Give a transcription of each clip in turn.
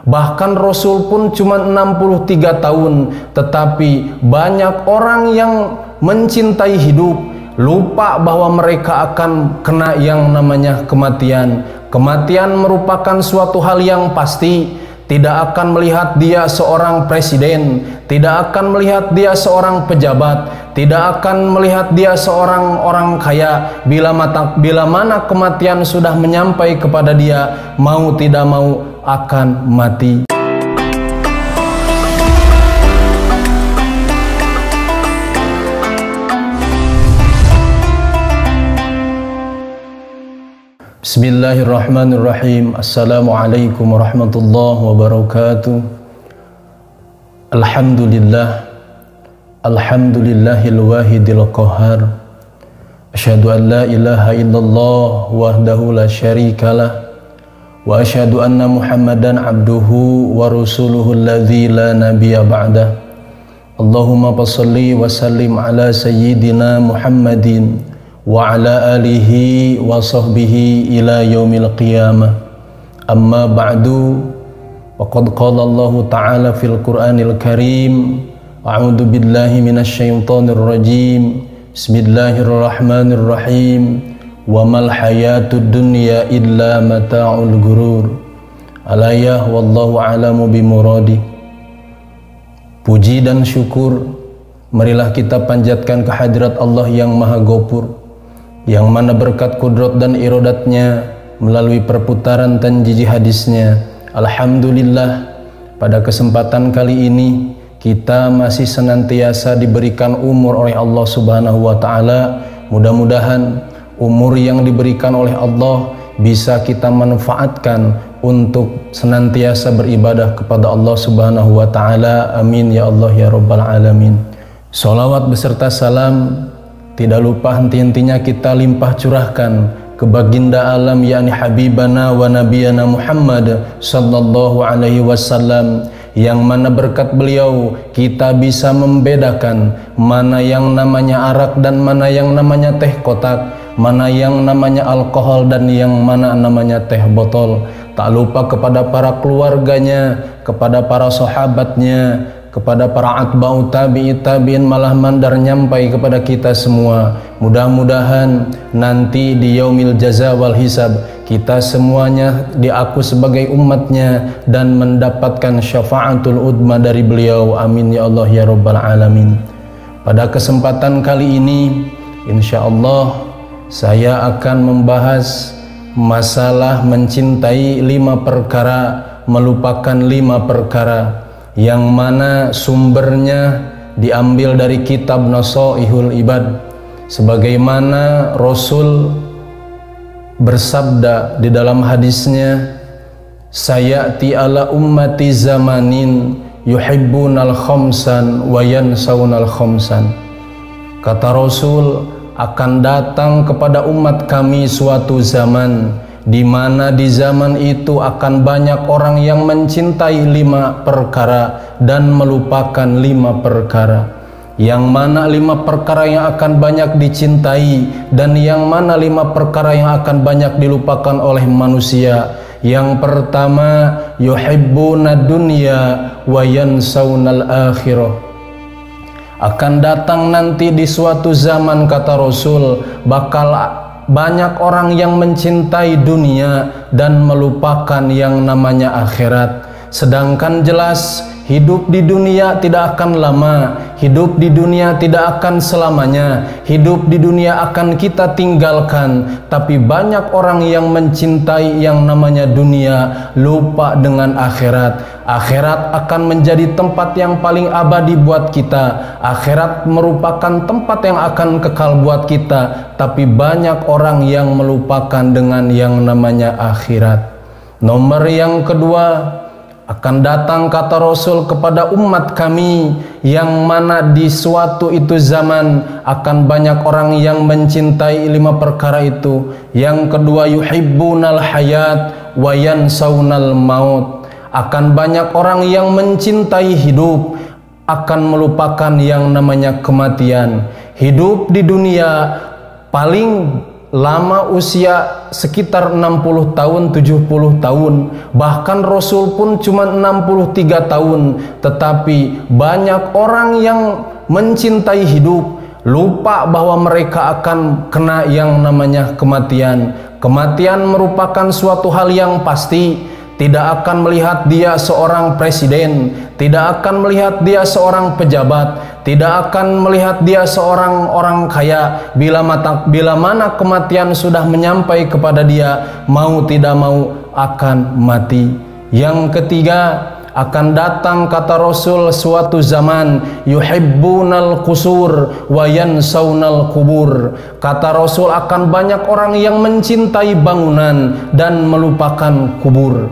Bahkan Rasul pun cuma 63 tahun, tetapi banyak orang yang mencintai hidup, lupa bahwa mereka akan kena yang namanya kematian. Kematian merupakan suatu hal yang pasti. Tidak akan melihat dia seorang presiden, tidak akan melihat dia seorang pejabat, tidak akan melihat dia seorang orang kaya. Bila mana kematian sudah menyampai kepada dia, mau tidak mau akan mati. Bismillahirrahmanirrahim. Assalamualaikum warahmatullahi wabarakatuh. Alhamdulillahil wahidil qahhar. Asyhadu an la ilaha illallah wahdahu la syarikalah. Wa asyhadu anna Muhammadan abduhu wa rasuluhu alladzi la nabiyya ba'dah. Allahumma shalli wa sallim ala sayyidina Muhammadin wa ala alihi wa sahbihi ila yaumil qiyamah. Amma ba'du, faqad qala Allah ta'ala fil Qur'anil Karim, a'udzu billahi minasy syaithanir rajim. Bismillahirrahmanirrahim. Wa mal hayatud dunya illa mata'ul ghurur. Alayah wallahu a'lamu bimuradi. Puji dan syukur marilah kita panjatkan kehadirat Allah yang Maha Ghafur, yang mana berkat kudrat dan iradatnya melalui perputaran tanjiji hadisnya. Alhamdulillah, pada kesempatan kali ini kita masih senantiasa diberikan umur oleh Allah Subhanahu wa Ta'ala. Mudah-mudahan umur yang diberikan oleh Allah bisa kita manfaatkan untuk senantiasa beribadah kepada Allah Subhanahu wa Ta'ala. Amin ya Allah ya Rabbal Alamin. Salawat beserta salam tidak lupa henti-hentinya kita limpah curahkan ke baginda alam, yakni habibana wa nabiyana Muhammad sallallahu alaihi wasallam, yang mana berkat beliau kita bisa membedakan mana yang namanya arak dan mana yang namanya teh kotak, mana yang namanya alkohol dan yang mana namanya teh botol. Tak lupa kepada para keluarganya, kepada para sahabatnya, kepada para atba'u tabi'i tabi'in, malah mandar nyampai kepada kita semua. Mudah-mudahan nanti di yaumil jaza wal hisab kita semuanya diaku sebagai umatnya dan mendapatkan syafa'atul udma dari beliau. Amin ya Allah ya Rabbal Alamin. Pada kesempatan kali ini insyaallah saya akan membahas masalah mencintai 5 perkara, melupakan 5 perkara, yang mana sumbernya diambil dari kitab Nasaihul Ibad, sebagaimana Rasul bersabda di dalam hadisnya, sayati ala ummati zamanin yuhibbunal khamsan wa yansaunal khamsan. Kata Rasul, akan datang kepada umat kami suatu zaman di mana di zaman itu akan banyak orang yang mencintai 5 perkara dan melupakan 5 perkara. Yang mana 5 perkara yang akan banyak dicintai dan yang mana 5 perkara yang akan banyak dilupakan oleh manusia. Yang pertama, yuhibbuna dunya wa yansaunal akhirah. Akan datang nanti di suatu zaman, kata Rasul, bakal banyak orang yang mencintai dunia dan melupakan yang namanya akhirat. Sedangkan jelas hidup di dunia tidak akan lama, hidup di dunia tidak akan selamanya, hidup di dunia akan kita tinggalkan. Tapi banyak orang yang mencintai yang namanya dunia, lupa dengan akhirat. Akhirat akan menjadi tempat yang paling abadi buat kita. Akhirat merupakan tempat yang akan kekal buat kita. Tapi banyak orang yang melupakan dengan yang namanya akhirat. Nomor yang kedua, akan datang kata Rasul kepada umat kami, yang mana di suatu itu zaman akan banyak orang yang mencintai 5 perkara itu. Yang kedua, yuhibbunal hayat wa yansaunal maut. Akan banyak orang yang mencintai hidup, akan melupakan yang namanya kematian. Hidup di dunia paling lama usia sekitar 60 tahun, 70 tahun. Bahkan Rasul pun cuma 63 tahun. Tetapi banyak orang yang mencintai hidup, lupa bahwa mereka akan kena yang namanya kematian. Kematian merupakan suatu hal yang pasti. Tidak akan melihat dia seorang presiden, tidak akan melihat dia seorang pejabat, tidak akan melihat dia seorang orang kaya. Bila mana kematian sudah menyampai kepada dia, mau tidak mau akan mati. Yang ketiga, akan datang kata Rasul suatu zaman, yuhibbunal qusur wa yansawnal kubur. Kata Rasul, akan banyak orang yang mencintai bangunan dan melupakan kubur.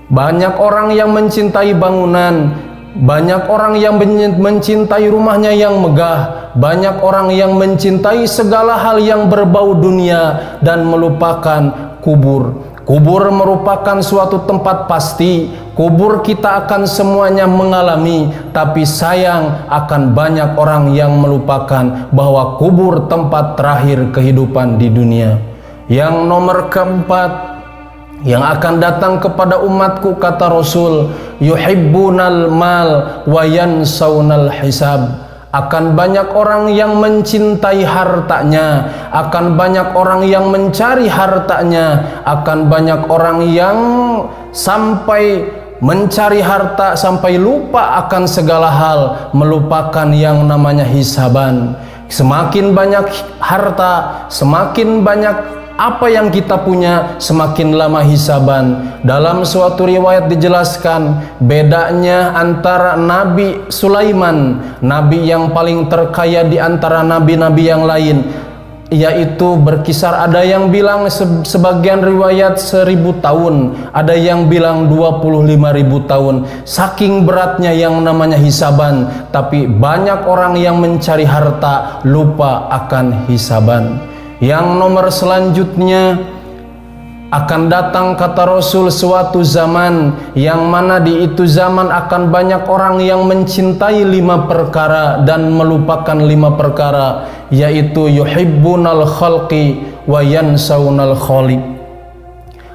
Banyak orang yang mencintai bangunan, banyak orang yang mencintai rumahnya yang megah, banyak orang yang mencintai segala hal yang berbau dunia dan melupakan kubur. Kubur merupakan suatu tempat pasti. Kubur kita akan semuanya mengalami, tapi sayang akan banyak orang yang melupakan bahwa kubur tempat terakhir kehidupan di dunia. Yang nomor keempat, yang akan datang kepada umatku kata Rasul, yuhibbunal mal wa yansawnal hisab. Akan banyak orang yang mencintai hartanya, akan banyak orang yang mencari hartanya, akan banyak orang yang sampai mencari harta sampai lupa akan segala hal, melupakan yang namanya hisaban. Semakin banyak harta, semakin banyak apa yang kita punya, semakin lama hisaban. Dalam suatu riwayat dijelaskan bedanya antara Nabi Sulaiman, nabi yang paling terkaya di antara nabi-nabi yang lain, yaitu berkisar, ada yang bilang sebagian riwayat 1000 tahun, ada yang bilang 25.000 tahun. Saking beratnya yang namanya hisaban, tapi banyak orang yang mencari harta lupa akan hisaban. Yang nomor selanjutnya, akan datang kata Rasul suatu zaman yang mana di itu zaman akan banyak orang yang mencintai 5 perkara dan melupakan 5 perkara, yaitu yuhibbunal khalqi wa yansawnal khaliq.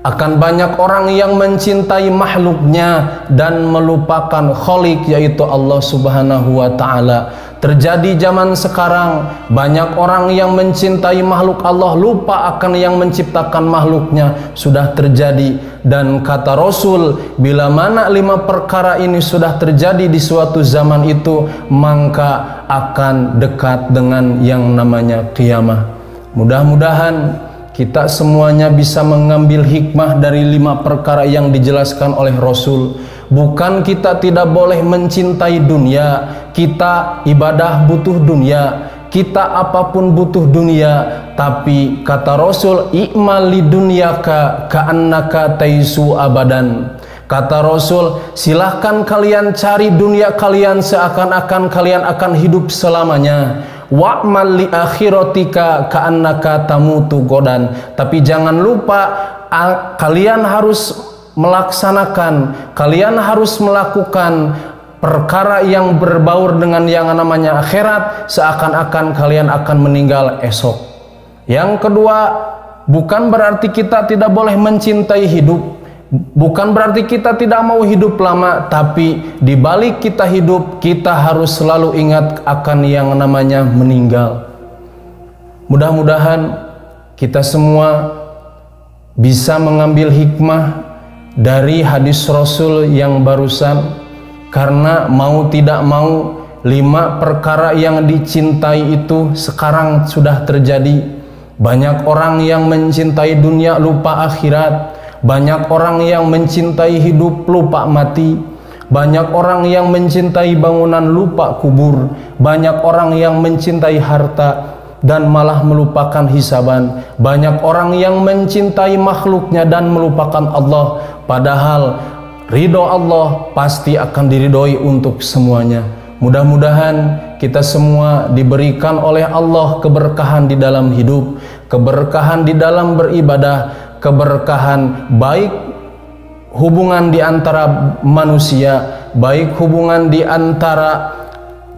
Akan banyak orang yang mencintai makhluknya dan melupakan khaliq, yaitu Allah Subhanahu wa ta'ala. Terjadi zaman sekarang, banyak orang yang mencintai makhluk Allah, lupa akan yang menciptakan makhluknya. Sudah terjadi. Dan kata Rasul, bila mana 5 perkara ini sudah terjadi di suatu zaman itu, maka akan dekat dengan yang namanya kiamah. Mudah-mudahan kita semuanya bisa mengambil hikmah dari 5 perkara yang dijelaskan oleh Rasul. Bukan kita tidak boleh mencintai dunia, kita ibadah butuh dunia, kita apapun butuh dunia, tapi kata Rasul, i'mal lidunyaka ka'annaka taisu abadan. Kata Rasul, silahkan kalian cari dunia kalian seakan-akan kalian akan hidup selamanya. Wa'mal li akhiratika ka'annaka tamutu godan. Tapi jangan lupa, kalian harus melaksanakan, kalian harus melakukan perkara yang berbaur dengan yang namanya akhirat, seakan-akan kalian akan meninggal esok. Yang kedua, bukan berarti kita tidak boleh mencintai hidup, bukan berarti kita tidak mau hidup lama, tapi di balik kita hidup, kita harus selalu ingat akan yang namanya meninggal. Mudah-mudahan kita semua bisa mengambil hikmah dari hadis Rasul yang barusan, karena mau tidak mau 5 perkara yang dicintai itu sekarang sudah terjadi. Banyak orang yang mencintai dunia lupa akhirat, banyak orang yang mencintai hidup lupa mati, banyak orang yang mencintai bangunan lupa kubur, banyak orang yang mencintai harta dan malah melupakan hisaban. Banyak orang yang mencintai makhluknya dan melupakan Allah, padahal ridho Allah pasti akan diridhoi untuk semuanya. Mudah-mudahan kita semua diberikan oleh Allah keberkahan di dalam hidup, keberkahan di dalam beribadah, keberkahan baik hubungan di antara manusia, baik hubungan di antara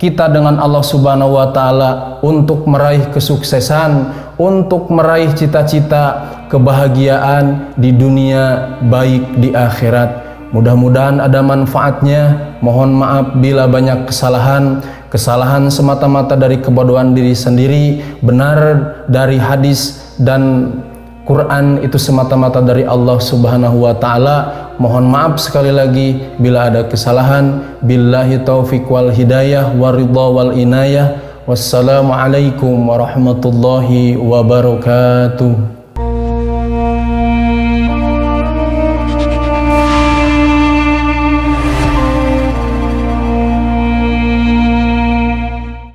kita dengan Allah Subhanahu wa ta'ala, untuk meraih kesuksesan, untuk meraih cita-cita, kebahagiaan di dunia baik di akhirat. Mudah-mudahan ada manfaatnya. Mohon maaf bila banyak kesalahan semata-mata dari kebodohan diri sendiri, benar dari hadis dan Quran itu semata-mata dari Allah Subhanahu wa taala. Mohon maaf sekali lagi bila ada kesalahan. Billahi taufiq wal hidayah waridha wal inayah. Wassalamualaikum warahmatullahi wabarakatuh.